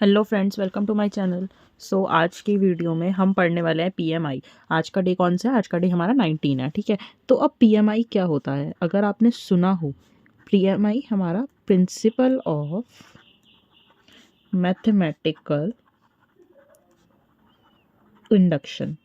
Hello friends, welcome to my channel. आज की video में हम पढ़ने वाले हैं पीएमआई। आज का डे कौन सा है? आज का डे हमारा 19 है, ठीक है। तो अब पीएमआई क्या होता है? अगर आपने सुना हो, पीएमआई हमारा प्रिंसिपल ऑफ मैथमेटिकल इंडक्शन,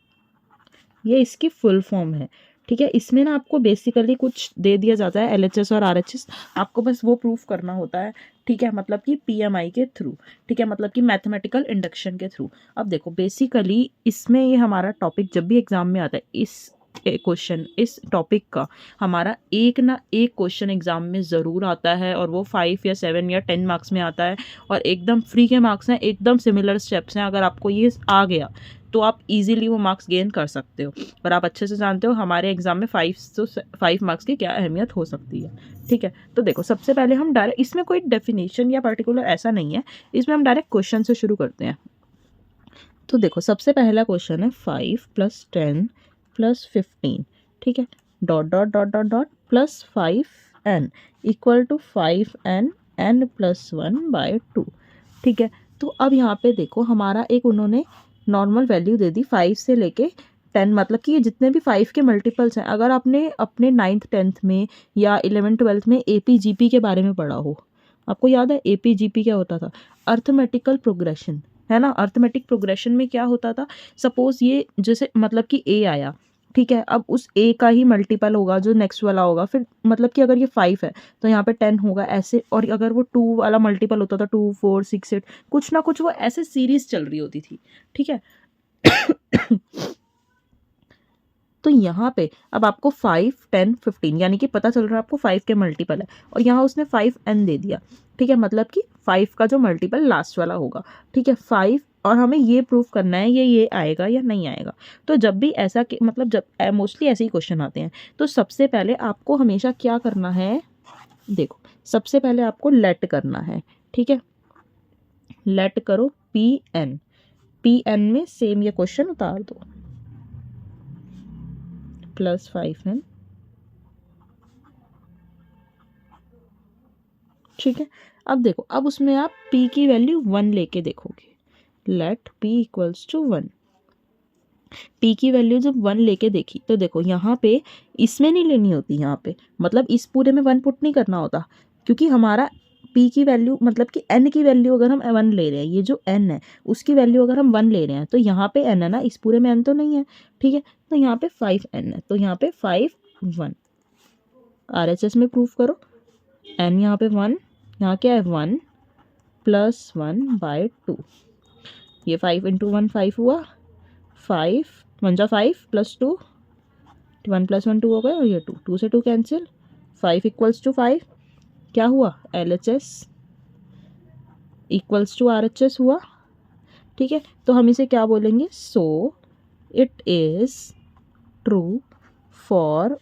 ये इसकी फुल फॉर्म है, ठीक है। इसमें ना आपको बेसिकली कुछ दे दिया जाता है, एलएचएस और आरएचएस, आपको बस वो प्रूफ करना होता है, ठीक है। मतलब कि पीएमआई के थ्रू, ठीक है, मतलब कि मैथमेटिकल इंडक्शन के थ्रू। अब देखो बेसिकली इसमें ये हमारा टॉपिक जब भी एग्जाम में आता है, इस क्वेश्चन इस टॉपिक का हमारा एक ना एक क्वेश्चन एग्जाम में ज़रूर आता है, और वो 5 या 7 या 10 मार्क्स में आता है, और एकदम फ्री के मार्क्स हैं, एकदम सिमिलर स्टेप्स हैं। अगर आपको ये आ गया तो आप इजीली वो मार्क्स गेन कर सकते हो। और आप अच्छे से जानते हो हमारे एग्जाम में 5 मार्क्स की क्या अहमियत हो सकती है, ठीक है। तो देखो सबसे पहले हम डायरेक्ट, इसमें कोई डेफिनेशन या पर्टिकुलर ऐसा नहीं है, इसमें हम डायरेक्ट क्वेश्चन से शुरू करते हैं। तो देखो सबसे पहला क्वेश्चन है 5 + 10 + 15, ठीक है, dot dot dot dot dot +5n = 5n n + 1/2, ठीक है। तो अब यहाँ पे देखो हमारा एक उन्होंने नॉर्मल वैल्यू दे दी 5 से लेके 10, मतलब कि ये जितने भी 5 के मल्टीपल्स हैं। अगर आपने अपने 9th 10th में या 11th 12th में एपीजीपी के बारे में पढ़ा हो, आपको याद है एपीजीपी क्या होता था? अर्थमेटिकल प्रोग्रेशन, है ना। अर्थमेटिक प्रोग्रेशन में क्या होता था? सपोज ये जैसे मतलब कि ए आया, ठीक है, अब उस ए का ही मल्टीपल होगा जो नेक्स्ट वाला होगा, फिर मतलब कि अगर ये 5 है तो यहाँ पे 10 होगा ऐसे, और अगर वो 2 वाला मल्टीपल होता था 2 4 6 8, कुछ ना कुछ वो ऐसे सीरीज चल रही होती थी, ठीक है। तो यहाँ पे अब आपको 5 10 15 यानी कि पता चल रहा है आपको 5 के मल्टीपल है, और यहाँ उसने 5n दे दिया, ठीक है, मतलब कि 5 का जो मल्टीपल लास्ट वाला होगा, ठीक है, 5। और हमें ये प्रूफ करना है ये आएगा या नहीं आएगा। तो जब भी ऐसा मतलब जब मोस्टली ऐसे ही क्वेश्चन आते हैं, तो सबसे पहले आपको हमेशा क्या करना है? देखो सबसे पहले आपको लेट करना है, ठीक है। लेट करो पी एन में सेम ये क्वेश्चन उतार दो, +5n, ठीक है। अब देखो अब उसमें आप p की वैल्यू 1 लेके देखोगे, लेट p = 1। p की वैल्यू जब 1 लेके देखी तो देखो यहाँ पे इसमें नहीं लेनी होती, यहाँ पे मतलब इस पूरे में 1 पुट नहीं करना होता, क्योंकि हमारा p की वैल्यू मतलब कि n की वैल्यू अगर हम 1 ले रहे हैं, ये जो n है उसकी वैल्यू अगर हम 1 ले रहे हैं, तो यहाँ पे n है ना, इस पूरे में n तो नहीं है, ठीक है। तो यहाँ पे 5n है, तो यहाँ पे 5 1 RHS में प्रूफ करो। n यहाँ पे 1, यहाँ क्या है 1 + 1/2, ये 5 × 1 5 हुआ, 5 1 जा 5 + 2 1 + 1 2 हो गए, और ये 2 से 2 कैंसिल, 5 = 5, क्या हुआ? LHS = RHS हुआ, ठीक है। तो हम इसे क्या बोलेंगे? So it is true for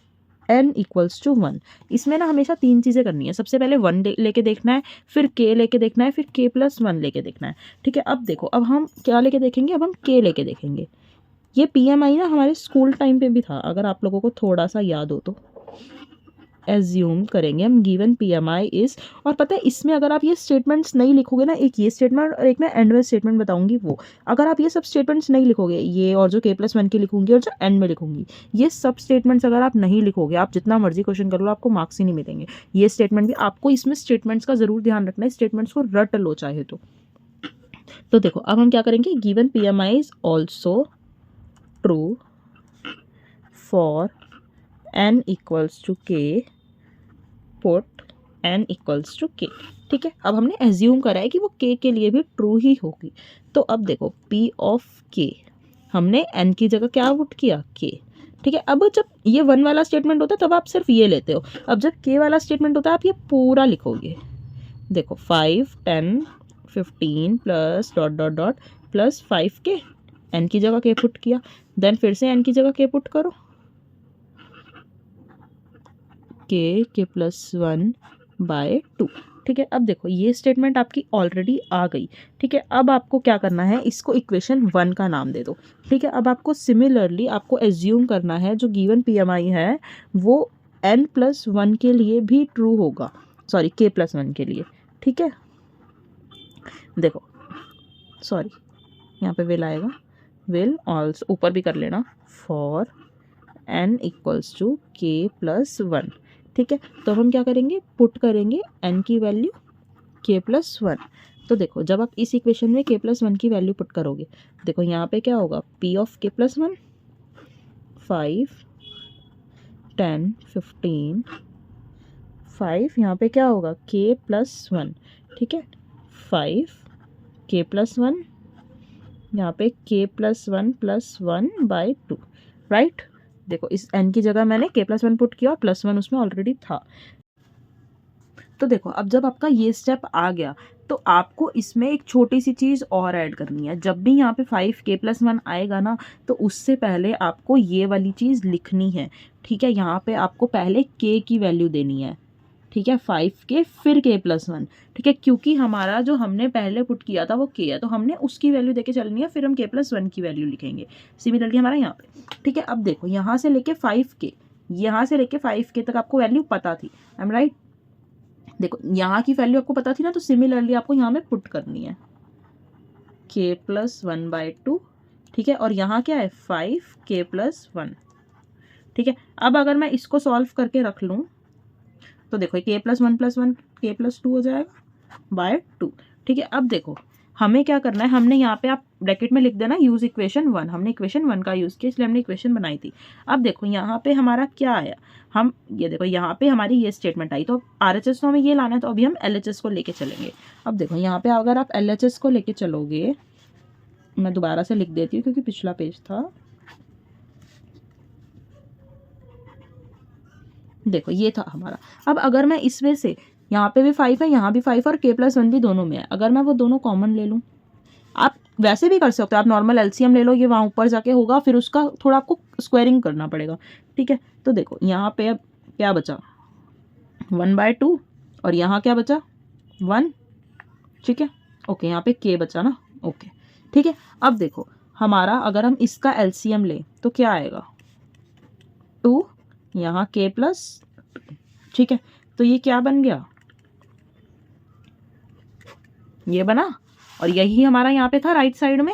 n = 1। इसमें ना हमेशा 3 चीज़ें करनी है। सबसे पहले 1 लेके देखना है, फिर k लेके देखना है, फिर k + 1 लेके देखना है, ठीक है। अब देखो अब हम क्या लेके देखेंगे? अब हम k लेके देखेंगे। ये पीएमआई ना हमारे स्कूल टाइम पे भी था, अगर आप लोगों को थोड़ा सा याद हो तो। एज्यूम करेंगे हम गिवन पीएमआई इज, और पता है इसमें अगर आप ये स्टेटमेंट्स नहीं लिखोगे ना, एक ये स्टेटमेंट और एक मैं एंड में स्टेटमेंट बताऊंगी, वो अगर आप ये सब स्टेटमेंट्स नहीं लिखोगे, ये और जो k+1 की लिखूंगी और जो एंड में लिखूंगी, ये सब स्टेटमेंट्स अगर आप नहीं लिखोगे, आप जितना मर्जी क्वेश्चन कर लो आपको मार्क्स ही नहीं मिलेंगे। ये स्टेटमेंट भी आपको, इसमें स्टेटमेंट्स का जरूर ध्यान रखना है, स्टेटमेंट्स को रट लो चाहे तो देखो अब हम क्या करेंगे? Given PMI is also true for n = k, put n = k, ठीक है। अब हमने एज्यूम करा है कि वो k के लिए भी ट्रू ही होगी। तो अब देखो p ऑफ k, हमने n की जगह क्या पुट किया? k, ठीक है। अब जब ये 1 वाला स्टेटमेंट होता है तब आप सिर्फ ये लेते हो, अब जब k वाला स्टेटमेंट होता है आप ये पूरा लिखोगे। देखो 5 10 15 plus dot dot dot plus 5k, n की जगह k पुट किया, देन फिर से n की जगह k पुट करो, k + 1/2, ठीक है। अब देखो ये स्टेटमेंट आपकी ऑलरेडी आ गई, ठीक है। अब आपको क्या करना है? इसको इक्वेशन 1 का नाम दे दो, ठीक है। अब आपको सिमिलरली आपको एज्यूम करना है जो गिवन पीएमआई है वो n + 1 के लिए भी ट्रू होगा, सॉरी k + 1 के लिए, ठीक है। देखो सॉरी यहाँ पे विल आएगा, विल ऑल्सो, ऊपर भी कर लेना, for n equals to k+1। ठीक है, तो हम क्या करेंगे, पुट करेंगे n की वैल्यू k+1। तो देखो जब आप इस इक्वेशन में k+1 की वैल्यू पुट करोगे, देखो यहाँ पे क्या होगा, p ऑफ k+1 5 10 15 5, यहाँ पे क्या होगा k+1। ठीक है, 5 k+1, यहाँ पे k+1 + 1/2, राइट। देखो इस n की जगह मैंने k+1 पुट किया और +1 उसमें ऑलरेडी था। तो देखो अब जब आपका ये स्टेप आ गया तो आपको इसमें एक छोटी सी चीज़ और ऐड करनी है। जब भी यहाँ पे 5k+1 आएगा ना, तो उससे पहले आपको ये वाली चीज़ लिखनी है। ठीक है, यहाँ पे आपको पहले k की वैल्यू देनी है। ठीक है, 5k फिर k+1। ठीक है, क्योंकि हमारा जो हमने पहले पुट किया था वो k है, तो हमने उसकी वैल्यू देके चलनी है, फिर हम k+1 की वैल्यू लिखेंगे। सिमिलरली हमारा यहाँ पे। ठीक है, अब देखो यहाँ से लेके 5k, यहाँ से लेके 5k तक आपको वैल्यू पता थी, आई एम राइट। देखो यहाँ की वैल्यू आपको पता थी ना, तो सिमिलरली आपको यहाँ में पुट करनी है k+1/2। ठीक है, और यहाँ क्या है 5k+1। ठीक है, अब अगर मैं इसको सॉल्व करके रख लूँ तो देखो k+1 + 1 k+2 हो जाएगा /2। ठीक है, अब देखो हमें क्या करना है, हमने यहाँ पे आप ब्रैकेट में लिख देना यूज इक्वेशन 1, हमने इक्वेशन 1 का यूज़ किया इसलिए हमने इक्वेशन बनाई थी। अब देखो यहाँ पे हमारा क्या आया, हम ये देखो यहाँ पे हमारी ये स्टेटमेंट आई, तो RHS तो हमें ये लाना है, तो अभी हम LHS को लेके चलेंगे। अब देखो यहाँ पे अगर आप LHS को लेके चलोगे, मैं दोबारा से लिख देती हूँ क्योंकि पिछला पेज था। देखो ये था हमारा। अब अगर मैं इसमें से यहाँ पे भी 5 है, यहाँ भी 5 और k+1 भी दोनों में है, अगर मैं वो दोनों कॉमन ले लूँ, आप वैसे भी कर सकते हो, आप नॉर्मल LCM ले लो, ये वहाँ ऊपर जाके होगा, फिर उसका थोड़ा आपको स्क्वायरिंग करना पड़ेगा। ठीक है, तो देखो यहाँ पे अब क्या बचा 1/2 और यहाँ क्या बचा 1। ठीक है, ओके, यहाँ पे k बचा ना, ओके। ठीक है, अब देखो हमारा अगर हम इसका LCM लें तो क्या आएगा 2, यहाँ k+। ठीक है, तो ये क्या बन गया, ये बना, और यही हमारा यहाँ पे था राइट साइड में।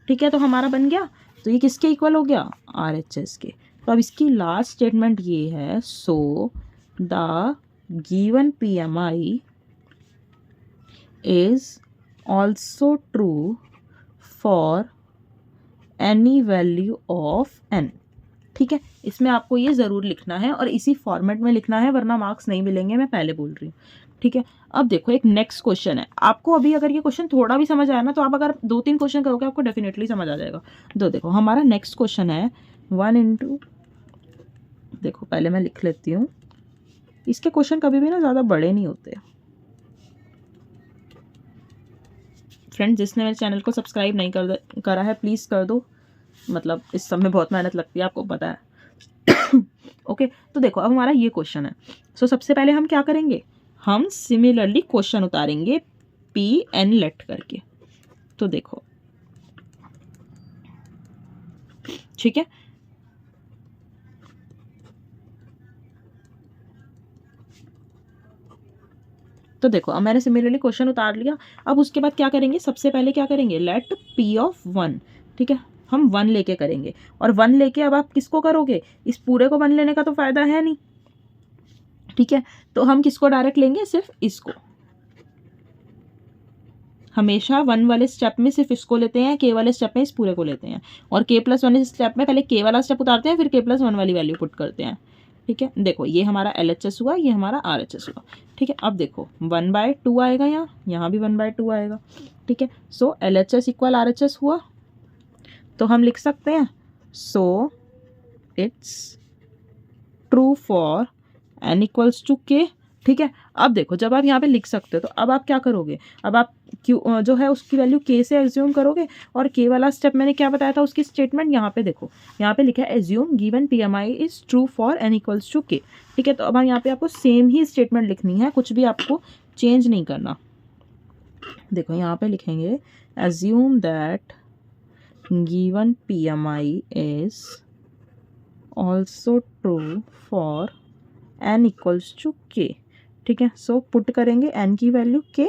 ठीक है, तो हमारा बन गया, तो ये किसके इक्वल हो गया RHS के। तो अब इसकी लास्ट स्टेटमेंट ये है, so the given PMI is also true for any value of n। ठीक है, इसमें आपको ये ज़रूर लिखना है और इसी फॉर्मेट में लिखना है, वरना मार्क्स नहीं मिलेंगे, मैं पहले बोल रही हूँ। ठीक है, अब देखो एक नेक्स्ट क्वेश्चन है। आपको अभी अगर ये क्वेश्चन थोड़ा भी समझ आया ना, तो आप अगर 2-3 क्वेश्चन करोगे आपको डेफिनेटली समझ आ जाएगा। तो देखो हमारा नेक्स्ट क्वेश्चन है 1 इंटू, देखो पहले मैं लिख लेती हूँ, इसके क्वेश्चन कभी भी ना ज़्यादा बड़े नहीं होते। फ्रेंड्स, जिसने मेरे चैनल को सब्सक्राइब नहीं करा है प्लीज़ कर दो, मतलब इस सब में बहुत मेहनत लगती है, आपको पता है। ओके, तो देखो अब हमारा ये क्वेश्चन है। सो सबसे पहले हम क्या करेंगे, हम सिमिलरली क्वेश्चन उतारेंगे PN लेट करके। तो देखो ठीक है, तो देखो अब मैंने सिमिलरली क्वेश्चन उतार लिया। अब उसके बाद क्या करेंगे, सबसे पहले क्या करेंगे, लेट P ऑफ 1। ठीक है, हम 1 लेके करेंगे, और 1 लेके अब आप किसको करोगे, इस पूरे को 1 लेने का तो फायदा है नहीं। ठीक है, तो हम किसको डायरेक्ट लेंगे, सिर्फ इसको। हमेशा 1 वाले स्टेप में सिर्फ इसको लेते हैं, k वाले स्टेप में इस पूरे को लेते हैं, और k+1 स्टेप में पहले k वाला स्टेप उतारते हैं, फिर k+1 वाली वैल्यू पुट करते हैं। ठीक है, देखो ये हमारा LHS हुआ, ये हमारा RHS हुआ। ठीक है, अब देखो 1/2 आएगा, यहाँ भी 1/2 आएगा। ठीक है, सो LHS इक्वल RHS हुआ, तो हम लिख सकते हैं so it's true for n equals to k। ठीक है, अब देखो जब आप यहाँ पे लिख सकते हो, तो अब आप क्या करोगे, अब आप Q जो है उसकी वैल्यू k से एज्यूम करोगे, और k वाला स्टेप मैंने क्या बताया था उसकी स्टेटमेंट यहाँ पे देखो, यहाँ पे लिखा है assume given PMI is true for n equals to k। ठीक है, तो अब हम यहाँ पे आपको सेम ही स्टेटमेंट लिखनी है, कुछ भी आपको चेंज नहीं करना। देखो यहाँ पे लिखेंगे assume that given PMI is also true for n equals to k। ठीक है, सो पुट करेंगे n की वैल्यू k।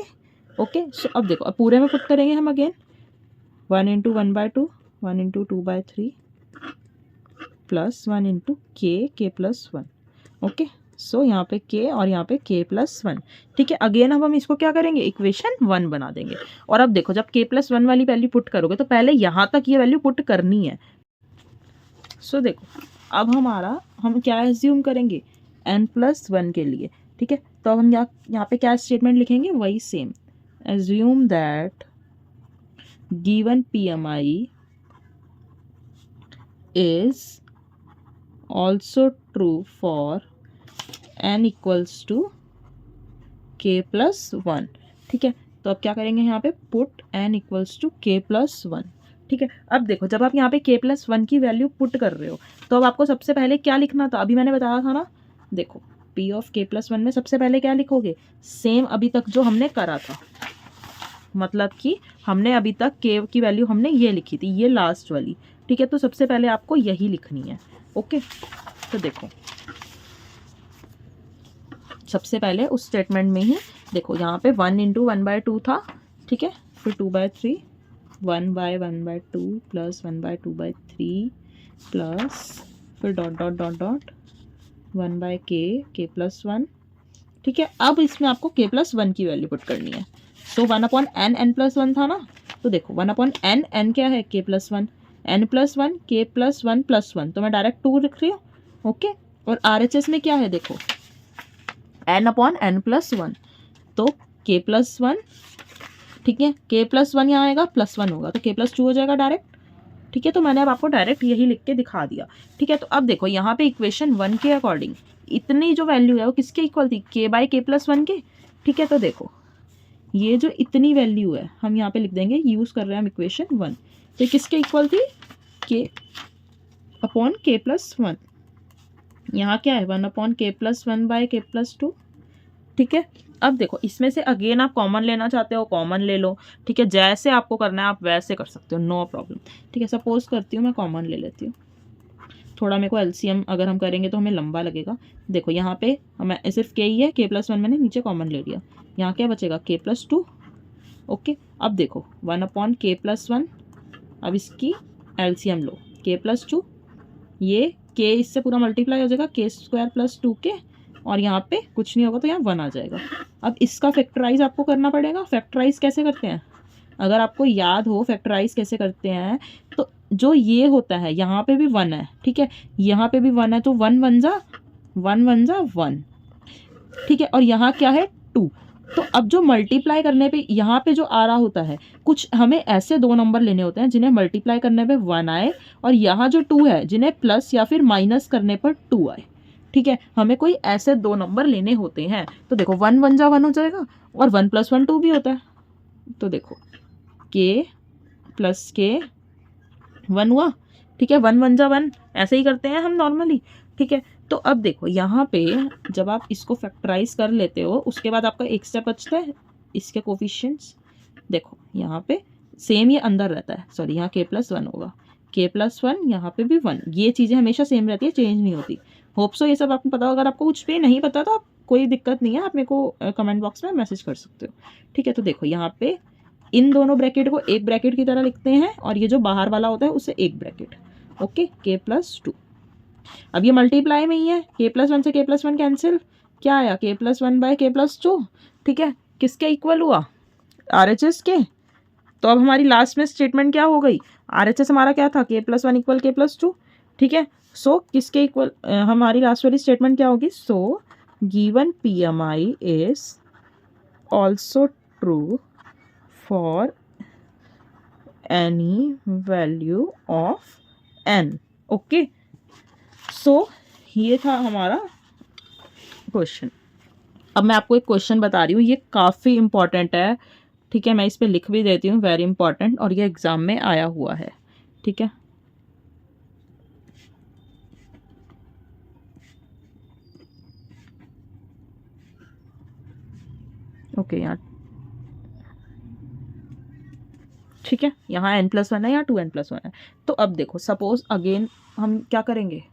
ओके, सो अब देखो अब पूरे में पुट करेंगे हम again 1 into 1/2, 1 into 2/3 plus 1 into k plus 1। Okay, so यहाँ पे k और यहाँ पे k प्लस 1। ठीक है, अगेन अब हम इसको क्या करेंगे, इक्वेशन 1 बना देंगे। और अब देखो, जब k प्लस 1 वाली वैल्यू पुट करोगे तो पहले यहाँ तक ये वैल्यू पुट करनी है। सो देखो, अब हम क्या एज्यूम करेंगे, n प्लस 1 के लिए। ठीक है, तो अब हम यहाँ पे क्या स्टेटमेंट लिखेंगे, वही same, assume that given PMI is also true for n equals to k plus 1। ठीक है, तो अब क्या करेंगे, यहाँ पे put n equals to k plus 1। ठीक है, अब देखो, जब आप यहाँ पे k plus 1 की वैल्यू पुट कर रहे हो तो अब आपको सबसे पहले क्या लिखना था, अभी मैंने बताया था ना, देखो p ऑफ k plus 1 में सबसे पहले क्या लिखोगे, सेम अभी तक जो हमने करा था, मतलब कि हमने अभी तक k की वैल्यू हमने ये लिखी थी, ये लास्ट वाली। ठीक है, तो सबसे पहले आपको यही लिखनी है। ओके, तो देखो सबसे पहले उस स्टेटमेंट में ही देखो, यहाँ पे 1 इंटू 1/2 था। ठीक है, फिर 2/3, 1/1/2 प्लस 1/2/3 प्लस फिर dot dot dot dot 1/k plus 1। ठीक है, अब इसमें आपको k प्लस 1 की वैल्यू पुट करनी है। सो 1/n n प्लस 1 था ना, तो देखो 1/n n क्या है, k plus 1, n plus 1 k plus 1 plus 1, तो मैं डायरेक्ट 2 लिख रही हूँ। ओके, और RHS में क्या है, देखो n/n प्लस 1, तो k प्लस 1। ठीक है, k प्लस 1 यहाँ आएगा, प्लस 1 होगा तो k प्लस 2 हो जाएगा डायरेक्ट। ठीक है, तो मैंने अब आपको डायरेक्ट यही लिख के दिखा दिया। ठीक है, तो अब देखो यहाँ पे इक्वेशन 1 के अकॉर्डिंग इतनी जो वैल्यू है वो किसके इक्वल थी, k/k प्लस 1 के। ठीक है, तो देखो ये जो इतनी वैल्यू है हम यहाँ पे लिख देंगे, यूज़ कर रहे हैं हम इक्वेशन 1, तो किसके इक्वल थी, k/k प्लस 1। यहाँ क्या है, 1/k प्लस 1/k प्लस 2। ठीक है, अब देखो इसमें से अगेन आप कॉमन लेना चाहते हो, कॉमन ले लो। ठीक है, जैसे आपको करना है आप वैसे कर सकते हो, नो प्रॉब्लम। ठीक है, सपोज करती हूँ मैं कॉमन ले लेती हूँ, थोड़ा मेरे को LCM अगर हम करेंगे तो हमें लंबा लगेगा। देखो यहाँ पे हमें सिर्फ k ही है, k प्लस 1 मैंने नीचे कॉमन ले लिया, यहाँ क्या बचेगा, k प्लस 2। ओके, अब देखो 1/k प्लस 1, अब इसकी LCM लो, k प्लस 2, ये k इससे पूरा मल्टीप्लाई हो जाएगा, k² प्लस 2k, और यहाँ पे कुछ नहीं होगा तो यहाँ 1 आ जाएगा। अब इसका फैक्टराइज आपको करना पड़ेगा। फैक्टराइज कैसे करते हैं, अगर आपको याद हो फैक्टराइज कैसे करते हैं, तो जो ये होता है यहाँ पे भी 1 है। ठीक है, यहाँ पे भी 1 है, तो 1 1 जा 1। ठीक है, और यहाँ क्या है 2, तो अब जो मल्टीप्लाई करने पे यहाँ पे जो आ रहा होता है, कुछ हमें ऐसे दो नंबर लेने होते हैं जिन्हें मल्टीप्लाई करने पे 1 आए, और यहाँ जो 2 है जिन्हें प्लस या फिर माइनस करने पर 2 आए। ठीक है, हमें कोई ऐसे दो नंबर लेने होते हैं। तो देखो 1 1 जा 1 हो जाएगा, और 1 + 1 2 भी होता है। तो देखो k प्लस k 1 हुआ। ठीक है, 1 1 जा 1, ऐसे ही करते हैं हम नॉर्मली। ठीक है, तो अब देखो यहाँ पे जब आप इसको फैक्टराइज कर लेते हो उसके बाद आपका एक स्टेप बचता है, इसके कोफिशिएंट्स देखो यहाँ पे सेम ये अंदर रहता है, सॉरी यहाँ k प्लस 1 होगा, k प्लस 1 यहाँ पे भी 1, ये चीज़ें हमेशा सेम रहती है, चेंज नहीं होती। होप सो ये सब आपको पता हो। अगर आपको कुछ भी नहीं पता तो आप कोई दिक्कत नहीं है, आप मेरे को कमेंट बॉक्स में मैसेज कर सकते हो। ठीक है, तो देखो यहाँ पे इन दोनों ब्रैकेट को एक ब्रैकेट की तरह लिखते हैं, और ये जो बाहर वाला होता है उसे एक ब्रैकेट। ओके, k प्लस 2, अब ये मल्टीप्लाई में ही है, k प्लस 1 से k प्लस 1 कैंसिल, क्या आया k प्लस 1/k प्लस 2। ठीक है, किसके इक्वल हुआ, RHS के। तो अब हमारी लास्ट में स्टेटमेंट क्या हो गई, RHS हमारा क्या था, k plus 1 equal k plus 2। ठीक है, सो किसके इक्वल हमारी लास्ट वाली स्टेटमेंट क्या होगी, so given PMI is also true for any value of n। Okay, so ये था हमारा क्वेश्चन। अब मैं आपको एक क्वेश्चन बता रही हूँ, ये काफ़ी इंपॉर्टेंट है। ठीक है, मैं इस पर लिख भी देती हूँ, वेरी इंपॉर्टेंट, और ये एग्ज़ाम में आया हुआ है। ठीक है, ओके यहाँ ठीक है, यहाँ n + 1 है, यहाँ 2n + 1 है। तो अब देखो सपोज अगेन हम क्या करेंगे,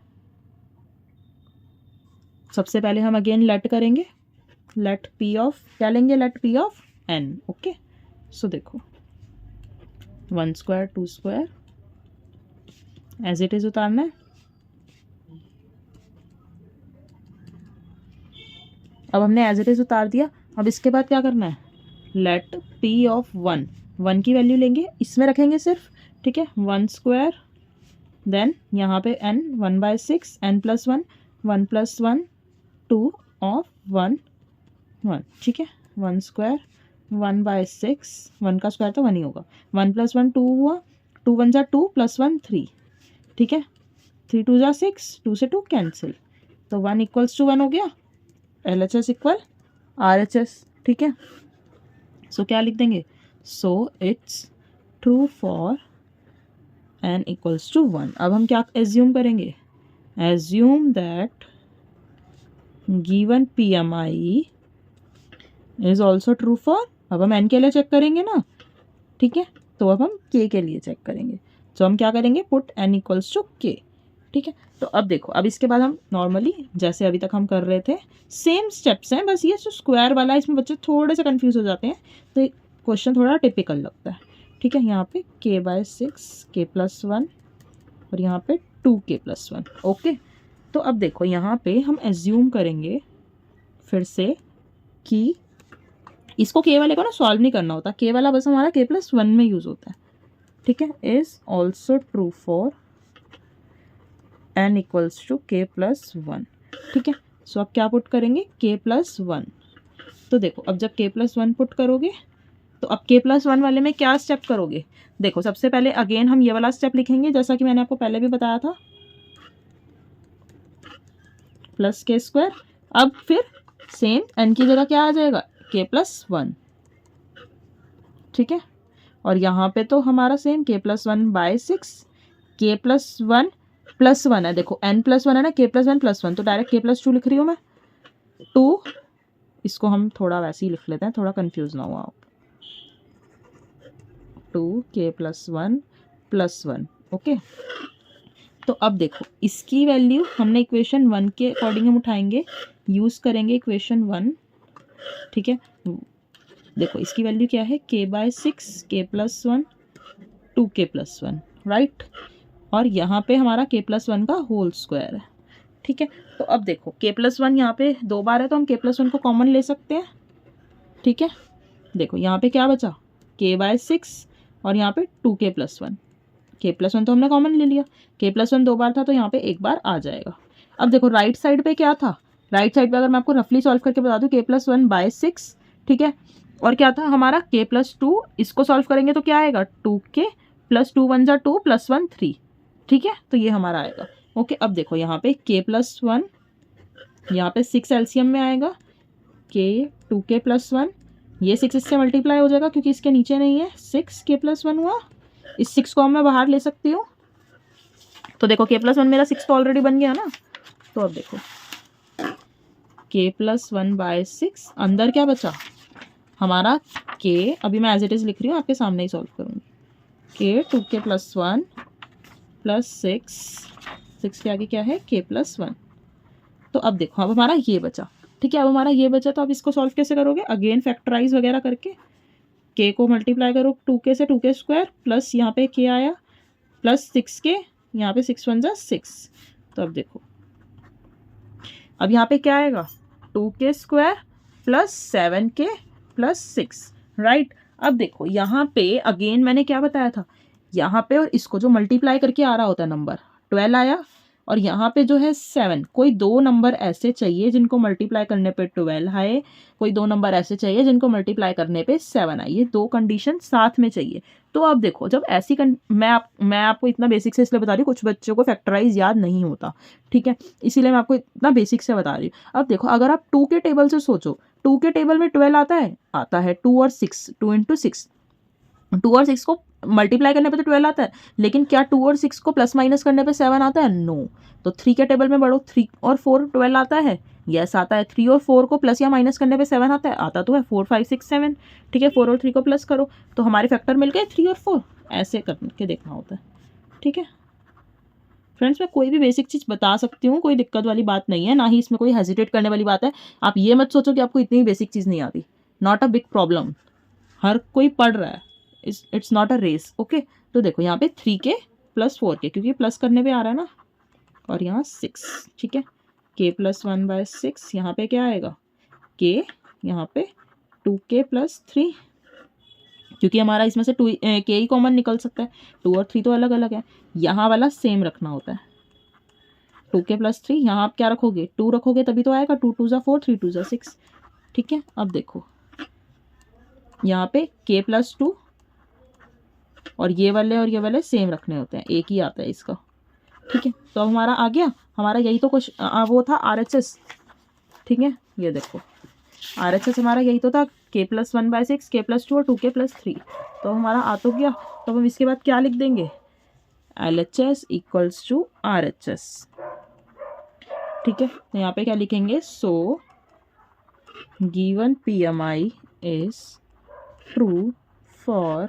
सबसे पहले हम अगेन लेट करेंगे, लेट p ऑफ क्या लेंगे, let p of n। Okay, so देखो 1 square 2 square as it is उतारना है। अब हमने एज इट इज उतार दिया। अब इसके बाद क्या करना है, लेट p ऑफ 1 की वैल्यू लेंगे, इसमें रखेंगे सिर्फ, ठीक है। 1 स्क्वायर देन यहाँ पे n 1/6 n + 1 1 + 1 2 ऑफ 1 1, ठीक है। 1 स्क्वायर 1/6, 1 का स्क्वायर तो 1 ही होगा, 1 + 1 2 हुआ, 2 1 जा 2 + 1 3, ठीक है। 3 2 जा 6, 2 से 2 कैंसिल, तो 1 = 1 हो गया। LHS = RHS, ठीक है। सो क्या लिख देंगे, सो इट्स ट्रू फॉर n = 1। अब हम क्या एज्यूम करेंगे, assume that given PMI is also true for, अब हम n के लिए चेक करेंगे ना, ठीक है। तो अब हम k के लिए चेक करेंगे, तो हम क्या करेंगे, पुट n = k, ठीक है। तो अब देखो, अब इसके बाद हम नॉर्मली जैसे अभी तक हम कर रहे थे सेम स्टेप्स हैं, बस ये जो स्क्वायर वाला है इसमें बच्चे थोड़े से कंफ्यूज हो जाते हैं, तो क्वेश्चन थोड़ा टिपिकल लगता है, ठीक है। यहाँ पे k/6 k + 1 और यहाँ पे 2k + 1, ओके। तो अब देखो यहाँ पे हम एज्यूम करेंगे फिर से कि इसको k वाले को ना सॉल्व नहीं करना होता, k वाला बस हमारा k + 1 में यूज़ होता है, ठीक है। Is also true for n = k + 1, ठीक है। सो अब क्या पुट करेंगे, k + 1। तो देखो अब जब k + 1 पुट करोगे तो अब k + 1 वाले में क्या स्टेप करोगे, देखो सबसे पहले अगेन हम ये वाला स्टेप लिखेंगे जैसा कि मैंने आपको पहले भी बताया था, +k²। अब फिर सेम n की जगह क्या आ जाएगा, k + 1, ठीक है। और यहाँ पे तो हमारा सेम k + 1/6, k + 1 + 1 है, देखो n + 1 है ना, k + 1 + 1, तो डायरेक्ट k + 2 लिख रही हूँ मैं, 2, इसको हम थोड़ा वैसे ही लिख लेते हैं, थोड़ा कंफ्यूज ना हो आप, 2k + 1 + 1, ओके। तो अब देखो इसकी वैल्यू हमने इक्वेशन 1 के अकॉर्डिंग हम उठाएंगे, यूज़ करेंगे इक्वेशन 1, ठीक है। देखो इसकी वैल्यू क्या है, k/6 k + 1 2k + 1, राइट। और यहाँ पे हमारा k + 1 का होल स्क्वायर है, ठीक है। तो अब देखो k + 1 यहाँ पे 2 बार है तो हम k + 1 को कॉमन ले सकते हैं, ठीक है। देखो यहाँ पे क्या बचा, k/6 और यहाँ पे 2k + 1, k + 1 तो हमने कॉमन ले लिया, k + 1 2 बार था तो यहाँ पे 1 बार आ जाएगा। अब देखो राइट साइड पे क्या था, राइट साइड पे अगर मैं आपको रफली सॉल्व करके बता दूँ, k + 1/6, ठीक है। और क्या था हमारा k + 2, इसको सॉल्व करेंगे तो क्या आएगा, 2k + 2 1 जा 2 + 1 3, ठीक है। तो ये हमारा आएगा, ओके। अब देखो यहाँ पे k + 1, यहाँ पे 6 एलसीएम में आएगा, k 2k + 1, ये 6 इससे मल्टीप्लाई हो जाएगा क्योंकि इसके नीचे नहीं है, 6k + 1 हुआ, इस 6 को मैं बाहर ले सकती हूँ, तो देखो k + 1 मेरा 6 तो ऑलरेडी बन गया ना। तो अब देखो k + 1/6, अंदर क्या बचा हमारा k, अभी मैं एज इट इज़ लिख रही हूँ, आपके सामने ही सॉल्व करूँगी, k 2k + 1 + 6 के आगे क्या है, k + 1। तो अब देखो अब हमारा ये बचा, ठीक है। अब हमारा ये बचा तो अब इसको सॉल्व कैसे करोगे, अगेन फैक्टराइज वगैरह करके k को मल्टीप्लाई करो 2k से, 2k² प्लस यहाँ पे k आया प्लस 6k, यहाँ पे 6 1 जा 6। तो अब देखो अब यहाँ पे क्या आएगा, 2k² plus 7k plus 6, right. अब देखो यहाँ पे अगेन मैंने क्या बताया था, यहाँ पे और इसको जो मल्टीप्लाई करके आ रहा होता है नंबर 12 आया, और यहाँ पे जो है 7, कोई 2 नंबर ऐसे चाहिए जिनको मल्टीप्लाई करने पे 12 आए, कोई 2 नंबर ऐसे चाहिए जिनको मल्टीप्लाई करने पे 7 आए, ये 2 कंडीशन साथ में चाहिए। तो अब देखो जब ऐसी मैं आपको इतना बेसिक से इसलिए बता रही हूँ, कुछ बच्चों को फैक्टराइज याद नहीं होता, ठीक है, इसीलिए मैं आपको इतना बेसिक से बता रही हूँ। अब देखो अगर आप 2 के टेबल से सोचो, 2 के टेबल में 12 आता है 2 और 6, 2 × 6, 2 और 6 को मल्टीप्लाई करने पे तो 12 आता है, लेकिन क्या 2 और 6 को प्लस माइनस करने पे 7 आता है, नो। तो 3 के टेबल में बढ़ो, 3 और 4 12 आता है, यस आता है। 3 और 4 को प्लस या माइनस करने पे 7 आता है, आता तो है 4 5 6 7, ठीक है। 4 और 3 को प्लस करो तो हमारे फैक्टर मिल गए 3 और 4, ऐसे करके देखना होता है, ठीक है। फ्रेंड्स मैं कोई भी बेसिक चीज़ बता सकती हूँ, कोई दिक्कत वाली बात नहीं है, ना ही इसमें कोई हेजिटेट करने वाली बात है। आप ये मत सोचो कि आपको इतनी बेसिक चीज़ नहीं आती, नॉट अ बिग प्रॉब्लम, हर कोई पढ़ रहा है, it's not a race. Okay, तो देखो यहाँ पे 3k + 4k, क्योंकि प्लस करने पे आ रहा है ना, और यहाँ 6, ठीक है। k + 1/6, यहाँ पे क्या आएगा k, यहाँ पे 2k + 3, क्योंकि हमारा इसमें से k ही कॉमन निकल सकता है, 2 और 3 तो अलग अलग है, यहाँ वाला सेम रखना होता है। 2k + 3, यहाँ आप क्या रखोगे, 2 रखोगे तभी तो आएगा, 2 × 2 = 4, 3 × 2 = 6, ठीक है। अब देखो यहाँ पे k + 2, और ये वाले सेम रखने होते हैं, एक ही आता है इसका, ठीक है। तो हमारा आ गया, हमारा यही तो कुछ वो था RHS, ठीक है। ये देखो RHS हमारा यही तो था, k + 1/6, k + 2 और 2k + 3, तो हमारा आ तो गया। तो हम इसके बाद क्या लिख देंगे, LHS = RHS, ठीक है। तो यहाँ पे क्या लिखेंगे, सो given PMI is true for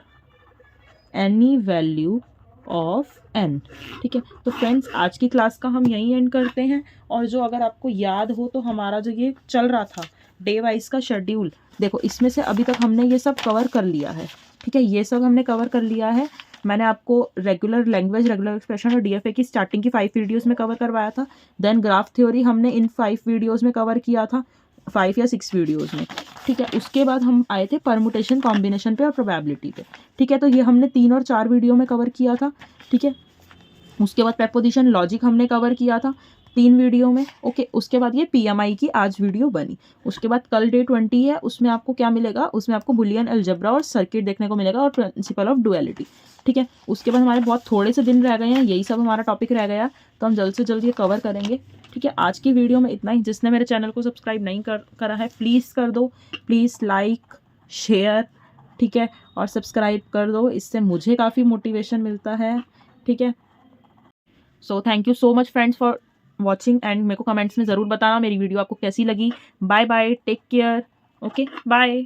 any value of n, ठीक है। तो फ्रेंड्स आज की क्लास का हम यहीं एंड करते हैं। और जो अगर आपको याद हो तो हमारा जो ये चल रहा था डे वाइज का शेड्यूल, देखो इसमें से अभी तक हमने ये सब कवर कर लिया है, ठीक है। ये सब हमने कवर कर लिया है। मैंने आपको रेगुलर लैंग्वेज, रेगुलर एक्सप्रेशन और DFA की स्टार्टिंग की 5 वीडियोस में कवर करवाया था। देन ग्राफ थ्योरी हमने इन 5 वीडियोस में कवर किया था, 5 या 6 वीडियोस में, ठीक है। उसके बाद हम आए थे परमुटेशन, कॉम्बिनेशन पे और प्रोबेबिलिटी पे, ठीक है। तो ये हमने 3 और 4 वीडियो में कवर किया था, ठीक है। उसके बाद प्रेपोजिशन, लॉजिक हमने कवर किया था 3 वीडियो में, ओके। उसके बाद ये PMI की आज वीडियो बनी। उसके बाद कल डे 20 है, उसमें आपको क्या मिलेगा, उसमें आपको बुलियन अलजेब्रा और सर्किट देखने को मिलेगा और प्रिंसिपल ऑफ डुअलिटी, ठीक है। उसके बाद हमारे बहुत थोड़े से दिन रह गए हैं, यही सब हमारा टॉपिक रह गया, तो हम जल्द से जल्द ये कवर करेंगे, ठीक है। आज की वीडियो में इतना ही। जिसने मेरे चैनल को सब्सक्राइब नहीं करा है प्लीज़ कर दो, प्लीज़ लाइक शेयर, ठीक है, और सब्सक्राइब कर दो, इससे मुझे काफ़ी मोटिवेशन मिलता है, ठीक है। So thank you so much friends for watching, and मेरे को कमेंट्स में ज़रूर बताना मेरी वीडियो आपको कैसी लगी। Bye bye, take care, okay bye.